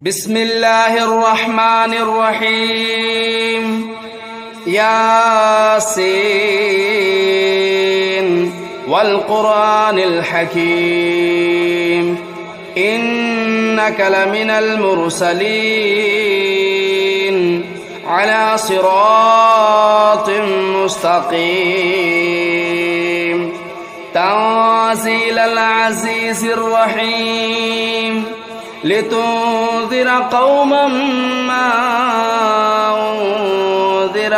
بسم الله الرحمن الرحيم ياسين والقرآن الحكيم إنك لمن المرسلين على صراط مستقيم تنزيل العزيز الرحيم لتنذر قوما ما أنذر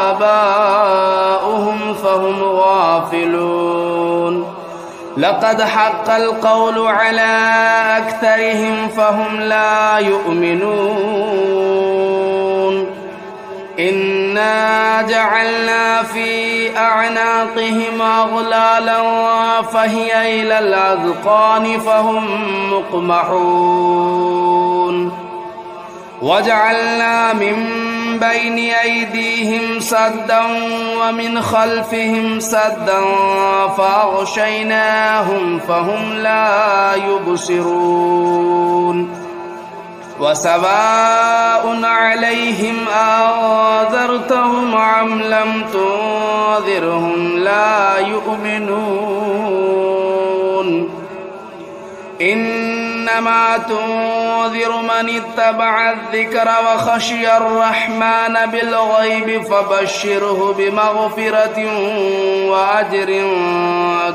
آباؤهم فهم غافلون لقد حق القول على أكثرهم فهم لا يؤمنون إنا جعلنا في أعناقهم أغلالا فهي إلى الأذقان فهم مقمحون وجعلنا من بين أيديهم سدا ومن خلفهم سدا فأغشيناهم فهم لا يبصرون وسواء عليهم أنذرتهم أم لم تنذرهم لا يؤمنون إنما تنذر من اتبع الذكر وخشي الرحمن بالغيب فبشره بمغفرة وأجر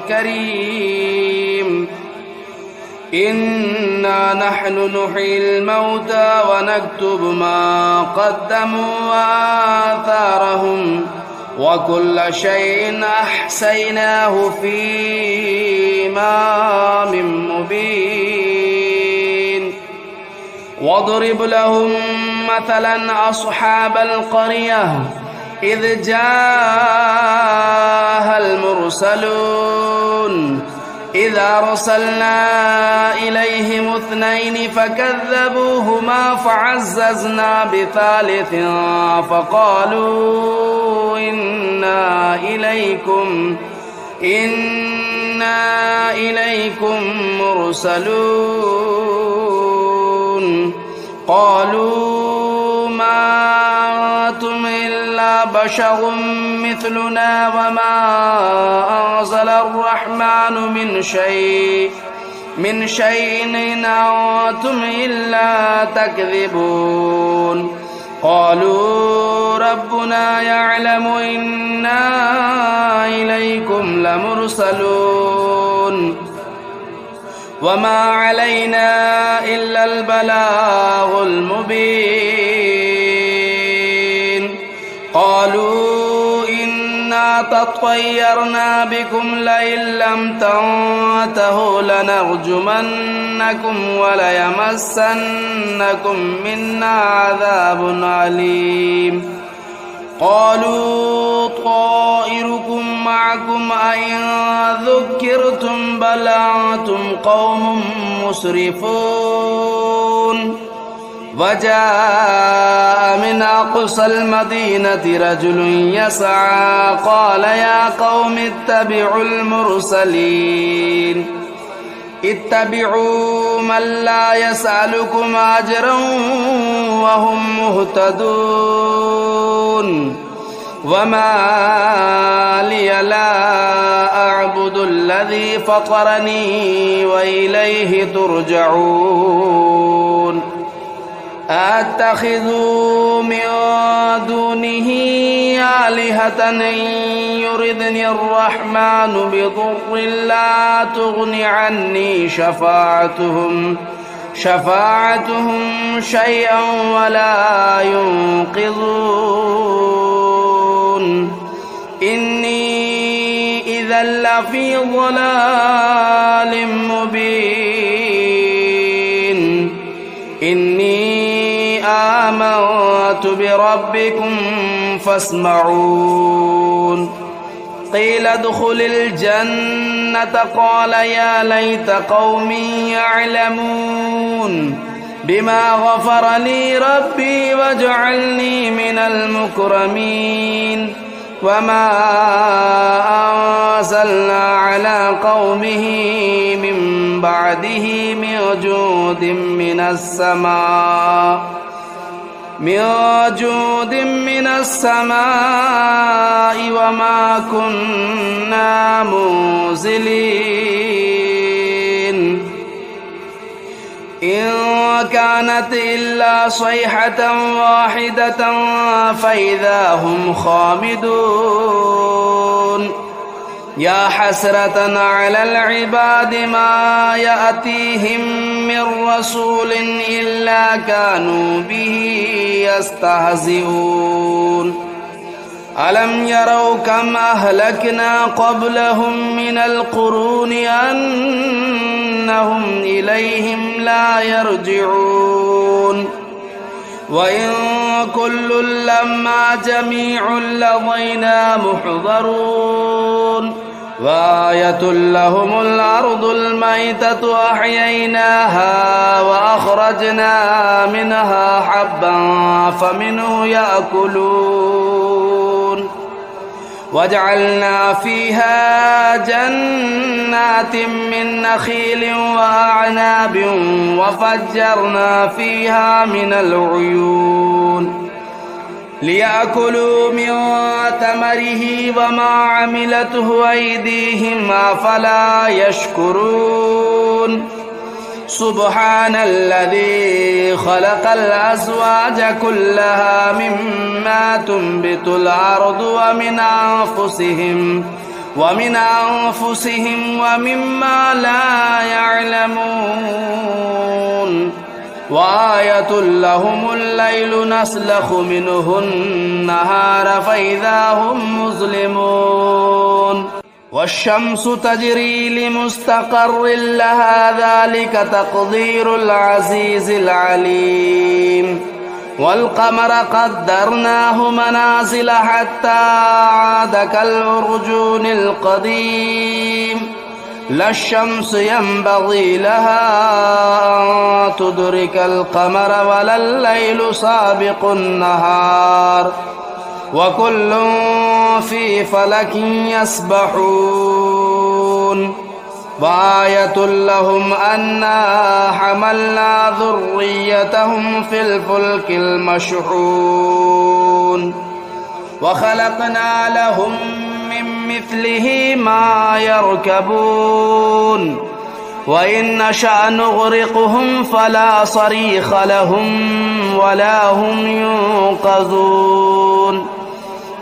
كريم إنا نحن نحيي الموتى ونكتب ما قدموا وآثارهم وكل شيء أحصيناه في إمام مبين واضرب لهم مثلا أصحاب القرية إذ جاءها المرسلون إذا أرسلنا إليهم اثنين فكذبوهما فعززنا بثالث فقالوا إنا إليكم مرسلون قالوا ما أنتم إلا بشر مثلنا وما أنزل الرحمن من شيء إن أنتم إلا تكذبون قالوا ربنا يعلم إنا إليكم لمرسلون وما علينا إلا البلاغ المبين قالوا إنا تطيرنا بكم لئن لم تنتهوا لنرجمنكم وليمسنكم منا عذاب أليم قالوا طائركم معكم أئن ذكرتم بل أنتم قوم مسرفون وجاء من أقصى المدينة رجل يسعى قال يا قوم اتبعوا المرسلين اتبعوا من لا يسألكم أجرا وهم مهتدون وما لي لا أعبد الذي فطرني وإليه ترجعون أتخذوا من دونه آلهة إن يردني الرحمن بضر لا تغن عني شفاعتهم شيئا ولا ينقذون إني إذا لفي ضلال مبين إني آمنت بربكم فاسمعون قيل ادخل الجنة قال يا ليت قومي يعلمون بما غفر لي ربي وجعلني من المكرمين وما أنزلنا على قومه من بعده من جود من السماء وما كنا منزلين إن كانت إلا صيحة واحدة فإذا هم خامدون يا حسرة على العباد ما يأتيهم من رسول إلا كانوا به يستهزئون ألم يروا كم أهلكنا قبلهم من القرون أنهم إليهم لا يرجعون وإن كل لما جميع لدينا محضرون وآية لهم الأرض الميتة أحييناها وأخرجنا منها حبا فمنه يأكلون وجعلنا فيها جنات من نخيل وأعناب وفجرنا فيها من العيون ليأكلوا من ثمره وما عملته أيديهم أفلا يشكرون سبحان الذي خلق الأزواج كلها مما تنبت الأرض ومن أنفسهم ومما لا يعلمون وآية لهم الليل نسلخ منه النهار فإذا هم مظلمون والشمس تجري لمستقر لها ذلك تقدير العزيز العليم والقمر قدرناه منازل حتى عاد كالعرجون القديم لا الشمس ينبغي لها أن تدرك القمر ولا الليل سابق النهار وكل في فلك يسبحون وآية لهم أنا حملنا ذريتهم في الفلك المشحون وخلقنا لهم من مثله ما يركبون وإن نشأ نغرقهم فلا صريخ لهم ولا هم ينقذون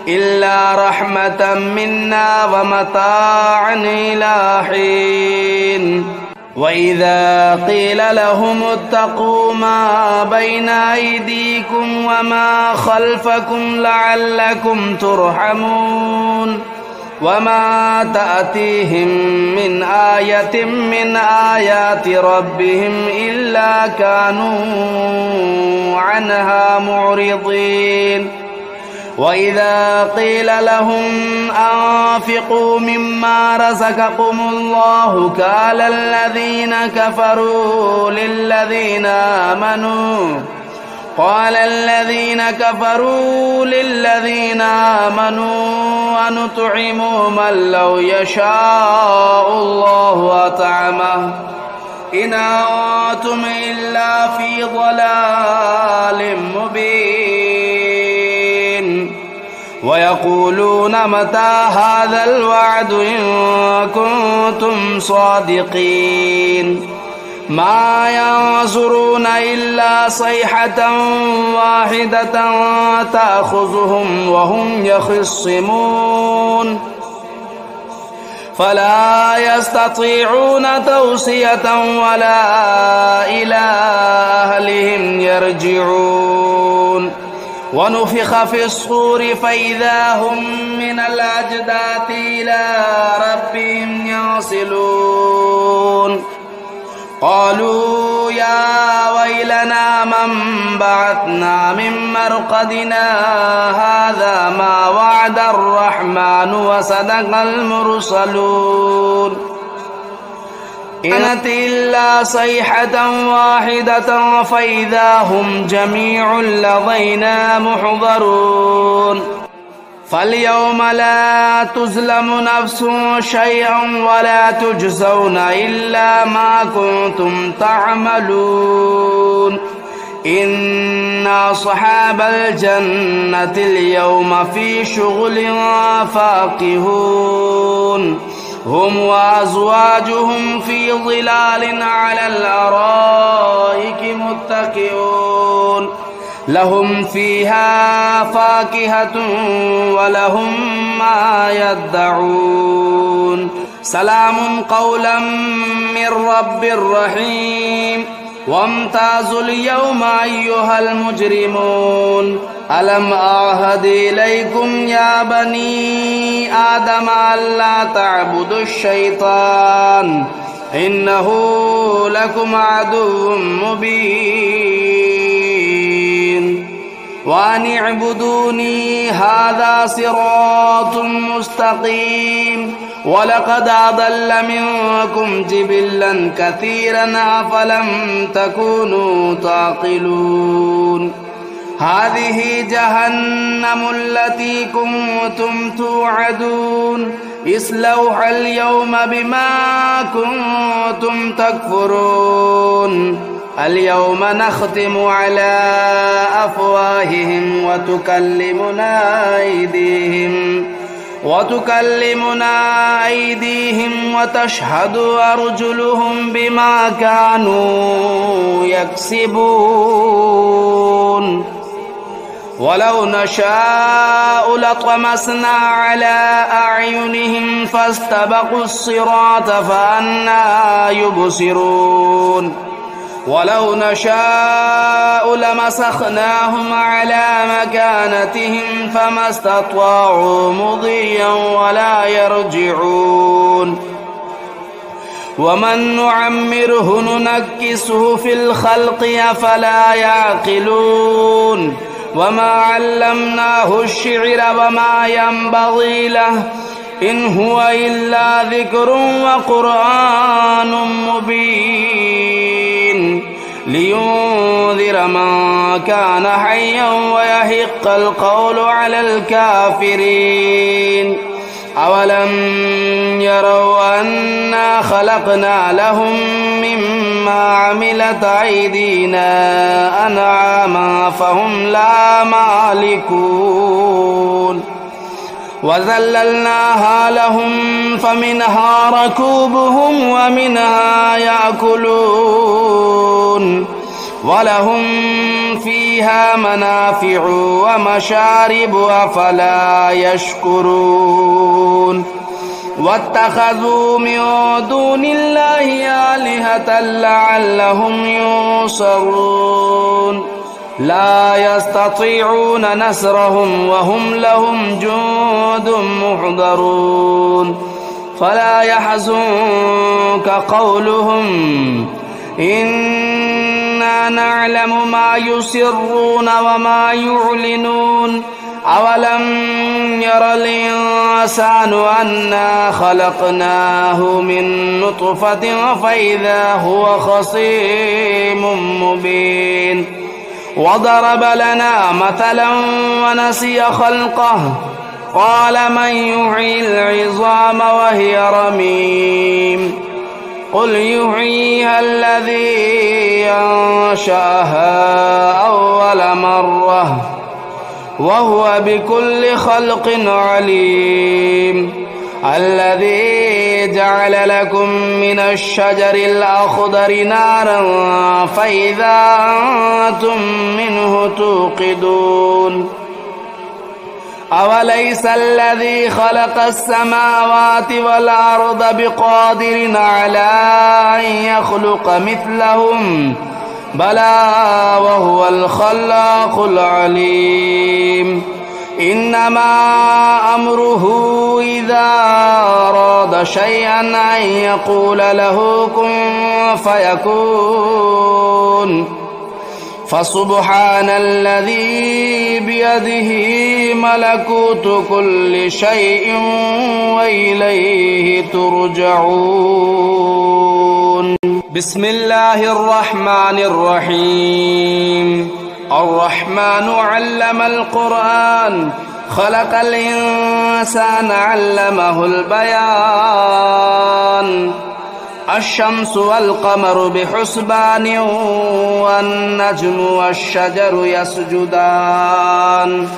إلا رحمة منا ومتاعا إلى حين وإذا قيل لهم اتقوا ما بين أيديكم وما خلفكم لعلكم ترحمون وما تأتيهم من آية من آيات ربهم إلا كانوا عنها معرضين وإذا قيل لهم أنفقوا مما رزقكم الله قال الذين كفروا للذين آمنوا أنطعم من لو يشاء الله أطعمه إن أنتم إلا في ضلال مبين ويقولون متى هذا الوعد إن كنتم صادقين ما ينظرون إلا صيحة واحدة تأخذهم وهم يخصمون فلا يستطيعون توصية ولا إلى أهلهم يرجعون ونفخ في الصور فإذا هم من الأجداث إلى ربهم ينسلون قالوا يا ويلنا من بعثنا من مرقدنا هذا ما وعد الرحمن وصدق المرسلون إن كانت إلا صيحة واحدة فإذا هم جميع لدينا محضرون فاليوم لا تظلم نفس شيئا ولا تجزون إلا ما كنتم تعملون إن أصحاب الجنة اليوم في شغل فاكهون هم وأزواجهم في ظلال على الأرائك متكئون لهم فيها فاكهة ولهم ما يدعون سلام قولا من رب رحيم وامتازوا اليوم أيها المجرمون ألم أعهد إليكم يا بني آدم ألا تعبدوا الشيطان إنه لكم عدو مبين وأن اعبدوني هذا صراط مستقيم ولقد أضل منكم جبلا كثيرا أفلم تكونوا تعقلون هذه جهنم التي كنتم توعدون اصلوها اليوم بما كنتم تكفرون اليوم نختم على أفواههم وتكلمنا أيديهم وتشهد أرجلهم بما كانوا يكسبون ولو نشاء لطمسنا على أعينهم فاستبقوا الصراط فأنى يبصرون ولو نشاء لمسخناهم على مكانتهم فما استطاعوا مضيا ولا يرجعون ومن نعمره ننكسه في الخلق أفلا يعقلون وما علمناه الشعر وما ينبغي له إن هو إلا ذكر وقرآن مبين لينذر من كان حيا ويحق القول على الكافرين أولم يروا أنا خلقنا لهم مما عملت أيدينا أنعاما فهم لا مالكون وذللناها لهم فمنها ركوبهم ومنها يأكلون ولهم فيها منافع ومشارب أفلا يشكرون واتخذوا من دون الله آلهة لعلهم ينصرون لا يستطيعون نصرهم وهم لهم جند محضرون فلا يحزنك قولهم إنا نعلم ما يسرون وما يعلنون أولم ير الإنسان أنا خلقناه من نطفة فإذا هو خصيم مبين وضرب لنا مثلا ونسي خلقه قال من يحيي العظام وهي رميم قل يحييها الذي أنشأها أول مرة وهو بكل خلق عليم الذي جعل لكم من الشجر الأخضر نارا فإذا أنتم منه توقدون أوليس الذي خلق السماوات والأرض بقادر على أن يخلق مثلهم بلى وهو الخلاق العليم إنما أمره إذا أراد شيئا أن يقول له كن فيكون فسبحان الذي بيده ملكوت كل شيء وإليه ترجعون بسم الله الرحمن الرحيم الرحمن علم القرآن خلق الإنسان علمه البيان الشمس والقمر بحسبان والنجم والشجر يسجدان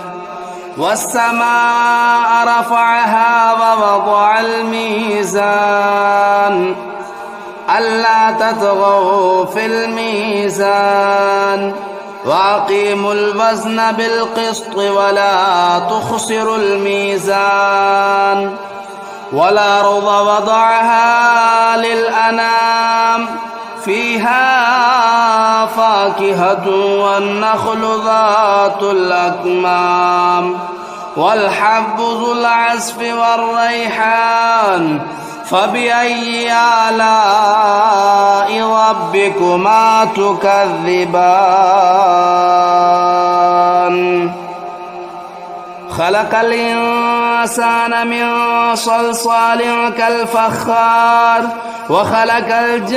والسماء رفعها ووضع الميزان ألا تطغوا في الميزان وأقيموا الوزن بالقسط ولا تخسروا الميزان والأرض وضعها للأنام فيها فاكهة والنخل ذات الأكمام والحب ذو العصف والريحان فبأي آلاء ربكما تكذبان خلق الإنسان من صلصال كالفخار وخلق الجان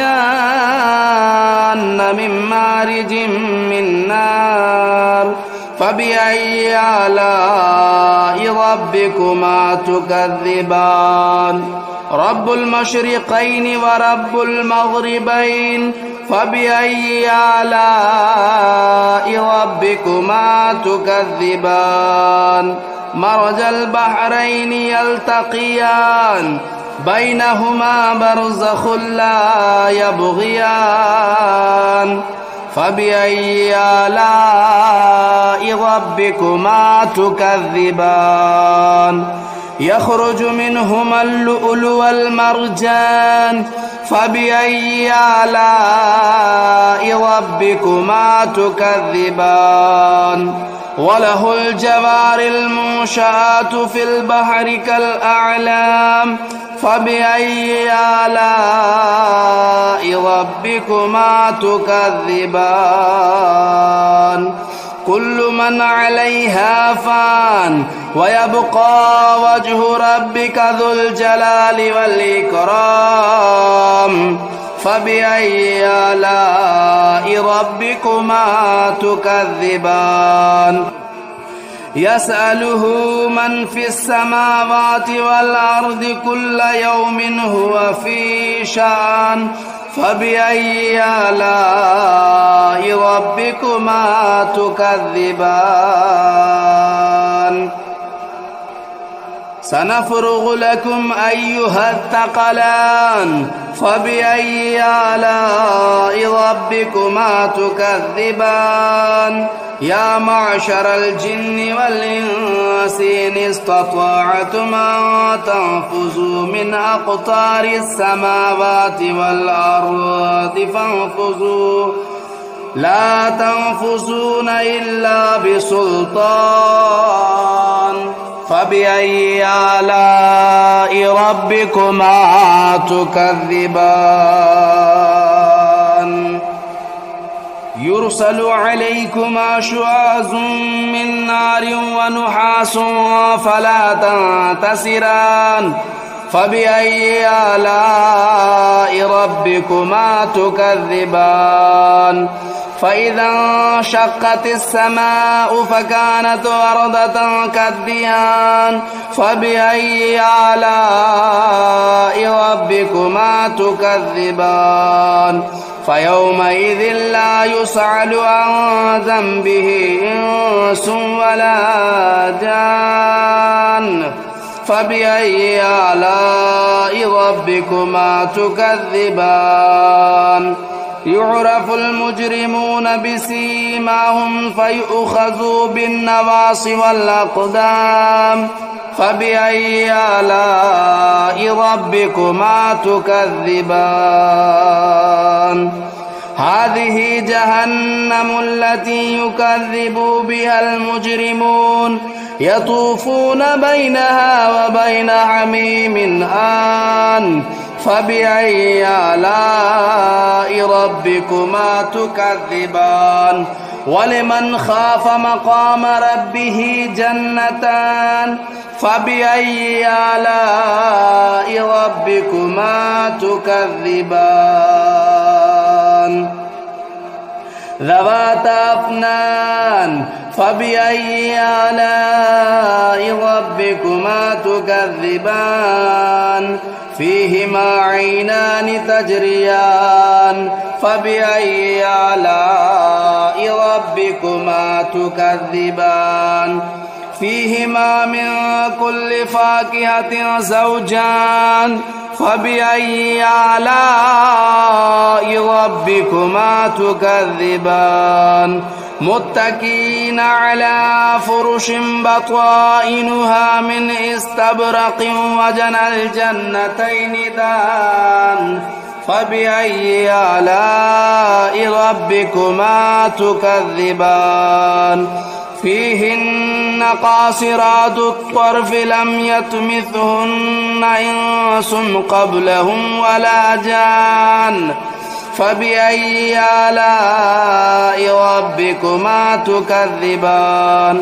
من مارج من نار فبأي آلاء ربكما تكذبان رب المشرقين ورب المغربين فبأي آلاء ربكما تكذبان مرج البحرين يلتقيان بينهما برزخ لا يبغيان فبأي آلاء ربكما تكذبان يخرج منهما اللؤلؤ والمرجان فبأي آلاء ربكما تكذبان وله الجوار المنشآت في البحر كالأعلام فبأي آلاء ربكما تكذبان كل من عليها فان ويبقى وجه ربك ذو الجلال والإكرام فبأي آلاء ربكما تكذبان يسأله من في السماوات والأرض كل يوم هو في شأن فبأي آلاء ربكما تكذبان سنفرغ لكم أيها الثقلان فبأي آلاء ربكما تكذبان يا معشر الجن والإنس إن استطعتم أن تنفذوا من أقطار السماوات والأرض فانفذوا لا تنفذون إلا بسلطان فبأي آلاء ربكما تكذبان يرسل عليكما شواظ من نار ونحاس فلا تنتصران فبأي آلاء ربكما تكذبان فإذا انشقت السماء فكانت وردة كالدهان فبأي آلاء ربكما تكذبان فيومئذ لا يسأل عن ذنبه إنس ولا جان فبأي آلاء ربكما تكذبان يعرف المجرمون بسيماهم فيؤخذوا بالنواصي والأقدام فبأي آلاء ربكما تكذبان هذه جهنم التي يكذب بها المجرمون يطوفون بينها وبين حميم آن فبأي آلاء ربكما تكذبان ولمن خاف مقام ربه جنتان فبأي آلاء ربكما تكذبان ذواتا أفنان فبأي آلاء ربكما تكذبان فيهما عينان تجريان فبأي آلاء ربكما تكذبان فيهما من كل فاكهة زوجان فبأي آلاء ربكما تكذبان متكئين على فرش بطائنها من استبرق وجنى الجنتين دان فبأي آلاء ربكما تكذبان فيهن قاصرات الطرف لم يطمثهن إنس قبلهم ولا جان فبأي آلاء ربكما تكذبان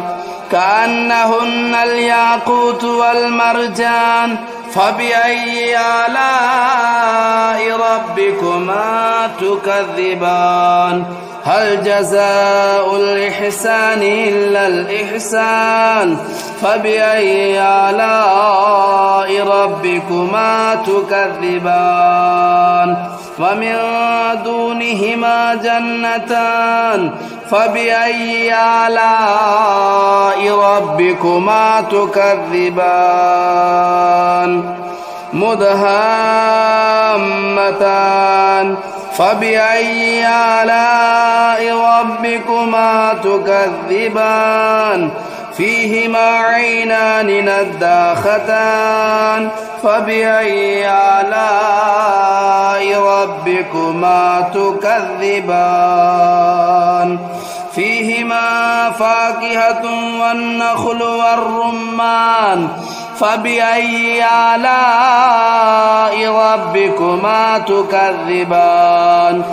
كأنهن الياقوت والمرجان فبأي آلاء ربكما تكذبان هل جزاء الإحسان إلا الإحسان فبأي آلاء ربكما تكذبان ومن دونهما جنتان فبأي آلاء ربكما تكذبان مدهامتان فبأي آلاء ربكما تكذبان فيهما عينان نضاختان فبأي آلاء ربكما تكذبان فيهما فاكهة والنخل والرمان فبأي آلاء ربكما تكذبان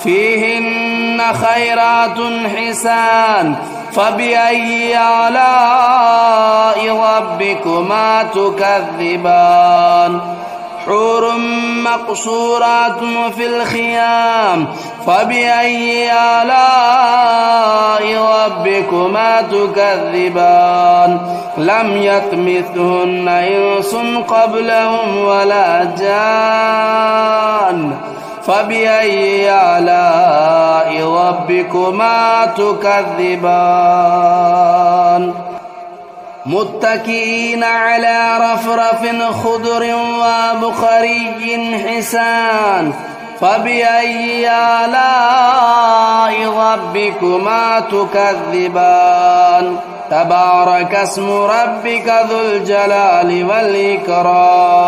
فيهن خيرات حسان فبأي آلاء ربكما تكذبان حور مقصورات في الخيام فبأي آلاء ربكما تكذبان لم يطمثهن إنس قبلهم ولا جان فبأي آلاء ربكما تكذبان متكئين على رفرف خضر وبخري حسان فبأي آلاء ربكما تكذبان تبارك اسم ربك ذو الجلال والإكرام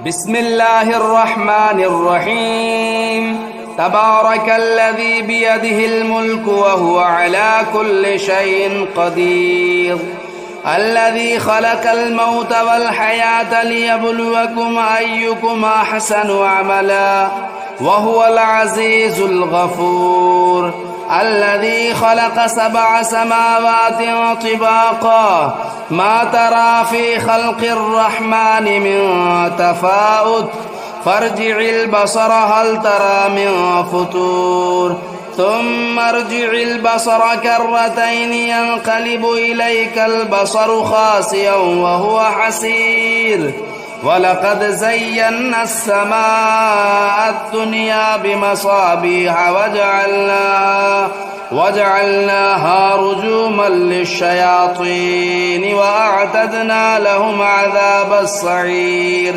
بسم الله الرحمن الرحيم تبارك الذي بيده الملك وهو على كل شيء قدير الذي خلق الموت والحياة ليبلوكم أيكم أحسن عملا وهو العزيز الغفور الذي خلق 7 سماوات طباقا ما ترى في خلق الرحمن من تفاوت فارجع البصر هل ترى من فطور ثم ارجع البصر كرتين ينقلب إليك البصر خاسئا وهو حسير ولقد زينا السماء الدنيا بمصابيح وجعلناها رجوما للشياطين وأعتدنا لهم عذاب السعير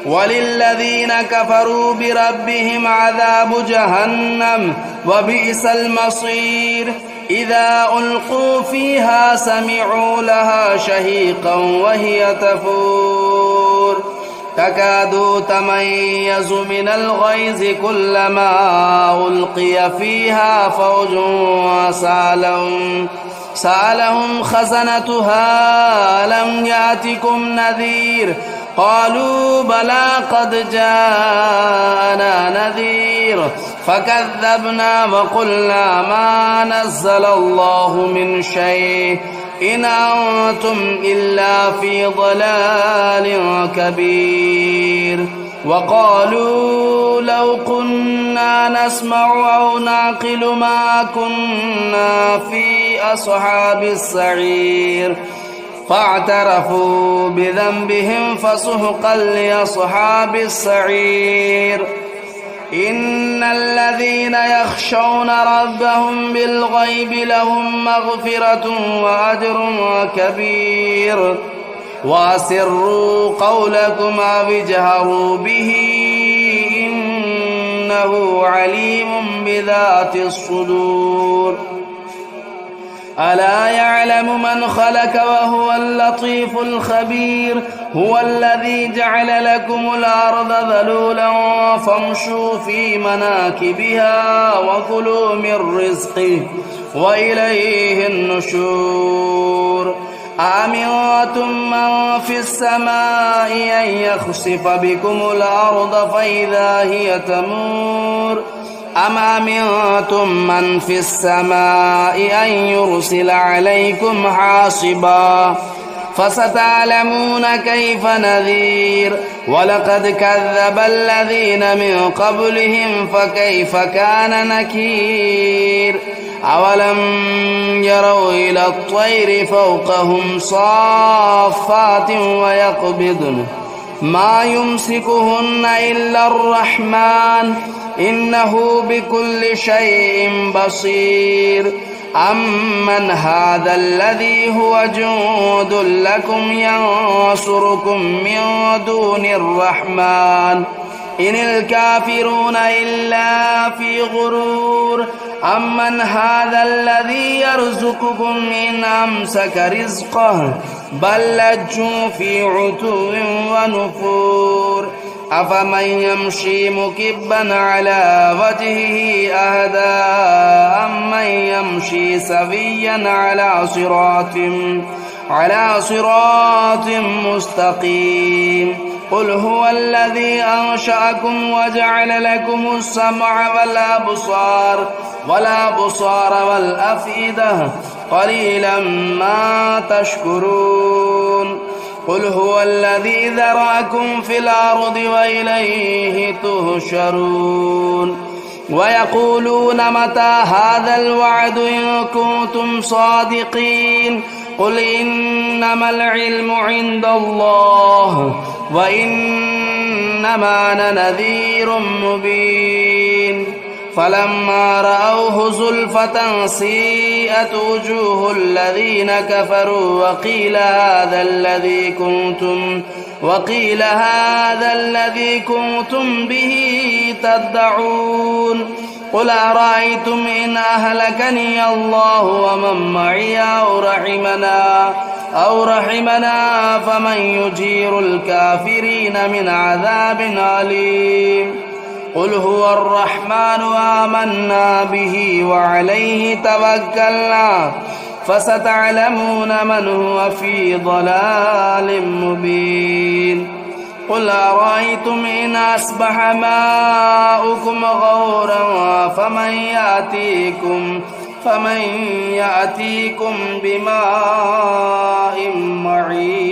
وللذين كفروا بربهم عذاب جهنم وبئس المصير إذا ألقوا فيها سمعوا لها شهيقا وهي تفور تكاد تميز من الغيظ كلما ألقي فيها فوج سألهم خزنتها ألم يأتكم نذير قالوا بلى قد جاءنا نذير فكذبنا وقلنا ما نزل الله من شيء إن أنتم إلا في ضلال كبير وقالوا لو كنا نسمع أو نعقل ما كنا في أصحاب السعير فاعترفوا بذنبهم فسحقا لأصحاب السعير. إن الذين يخشون ربهم بالغيب لهم مغفرة وأجر كبير. وأسروا قولكم أو اجهروا به إنه عليم بذات الصدور. ألا يعلم من خلق وهو اللطيف الخبير. هو الذي جعل لكم الأرض ذلولا فامشوا في مناكبها وكلوا من رزقه وإليه النشور. أأمنتم من في السماء أن يخسف بكم الأرض فإذا هي تمور أم أمنتم من في السماء أن يرسل عليكم حاصبا فستعلمون كيف نذير. ولقد كذب الذين من قبلهم فكيف كان نكير. أولم يروا إلى الطير فوقهم صافات ويقبضن ما يمسكهن إلا الرحمن إنه بكل شيء بصير. أمن هذا الذي هو جند لكم ينصركم من دون الرحمن إن الكافرون إلا في غرور. أمن هذا الذي يرزقكم إن أمسك رزقه بل لجوا في عتو ونفور. أفمن يمشي مكبا على وجهه أهدى أمن يمشي سويا على صراط مستقيم. قل هو الذي أنشأكم وجعل لكم السمع والأبصار والأفئدة قليلا ما تشكرون. قل هو الذي ذرأكم في الأرض وإليه تهشرون. ويقولون متى هذا الوعد إن كنتم صادقين. قل إنما العلم عند الله وإنما أنا نذير مبين. فلما رأوه زلفة سيئت وجوه الذين كفروا وقيل هذا الذي كنتم به تدعون. قل أرأيتم إن أهلكني الله ومن معي أو رحمنا فمن يجير الكافرين من عذاب أليم. قل هو الرحمن آمنا به وعليه توكلنا فستعلمون من هو في ضلال مبين. قل أرأيتم إن أصبح ماؤكم غورا فمن يأتيكم بماء معين.